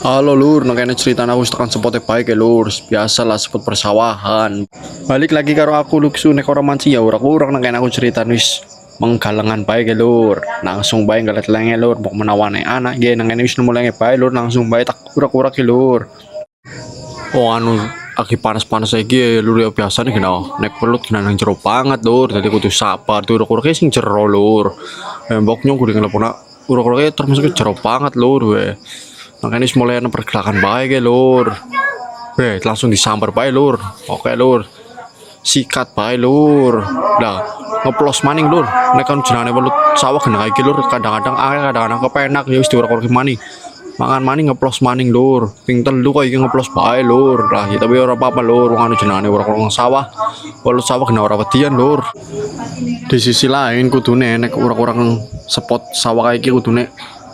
Halo lur, kayaknya cerita aku tekan spotnya baik ya lur. Biasalah spot persawahan. Balik lagi karo aku luksu nek ora mancing ya ora-kurang kayaknya aku cerita wis menggalengan baik ya lur. Langsung baik galet lenge lur, mau menawane anak ge nang kene wis nemu lenge baik lur, langsung baik tak urak-urak ya lur. Oh anu lagi panas-panas lagi ya lur ya biasa nih kena nek pelut kena nang jero banget lur. Jadi kudu sabar tuh urak-uraknya sing jero lur. Mboknya kudu ngelepona urak-uraknya termasuk jero banget lur we. Makanya mulai ada pergerakan baik ya lur. Langsung disambar baik lur. Oke lur. Sikat baik lur. Dah ngeplos maning lur. Nek kan jenenge welut sawah kena iki lur. Kadang-kadang kadang-kadang kepenak ya wis diurak-urak maning. Mangan maning ngeplos maning lur. Ping telu kok iki ngeplos baik lur. Lah ya tapi ora apa-apa lur. Wong anu jenenge urak-urak sawah. Welut sawah kena ora wedian lur. Di sisi lain kudune nek urak-urak spot sawah kayak iki kudune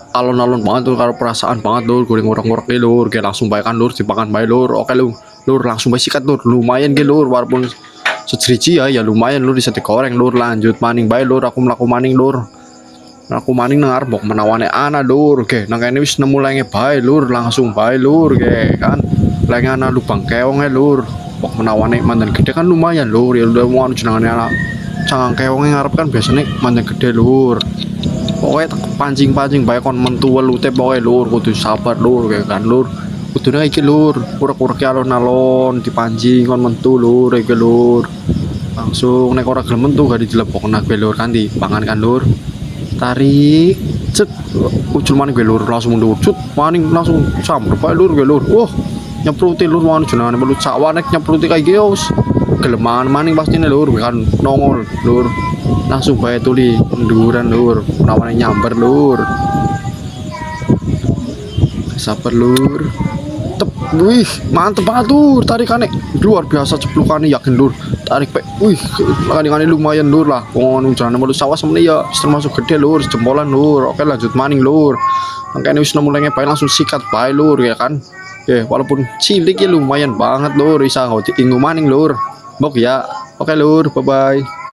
alon-alon banget tuh karo perasaan banget lur, goreng ngorok-ngorok lur, kayak langsung baik kan lur, dipakan baik lur. Oke lur langsung baik sikat lur, lumayan ge lur, walaupun seceriji ya lumayan lur bisa digoreng lur. Lanjut maning baik lur, aku melaku maning lur, aku maning nang arep menawane ana lur. Oke nang kene wis nemu lenge baik lur, langsung baik lur ge kan lenge ana lubang keong lur, bok menawane mandan gede kan lumayan lur. Ya udah mau anu jenengane anak cangang keong ngarep kan biasanya mandan gede lur. Pokoknya pancing-pancing baik kon mentu welute pokoknya lur kudu sabar lur kayak kan lur. Kudune iki lur, urak-urak alon-alon dipancing kon mentu lur iki lur. Langsung nek ora gelem mentu gak dijelepok nak lur kan dipangan kan lur. Tarik cet ucul maning lur langsung mundur cut maning langsung samber bae lur lur. Wah, nyepruti lur mau jenengane belut sawah nek nyepruti kayak geos. Geleman maning pastine lur kan nongol lur. Langsung bae tuli nduran lur, namanya nyamber lur. Sabar lur. Tep, wih, mantep banget lur, tarikannya luar biasa ceplukannya yakin lur. Tarik pe, wih, makanya lumayan lur lah. Wong jangan mau sawah semuanya ya termasuk gede lur, jempolan lur. Oke lanjut maning lur. Makanya wis nemu lenge langsung sikat bae lur ya kan. Walaupun cilik ya lumayan banget lur, bisa nggak diinggu maning lur. Bok ya. Oke lur, bye bye.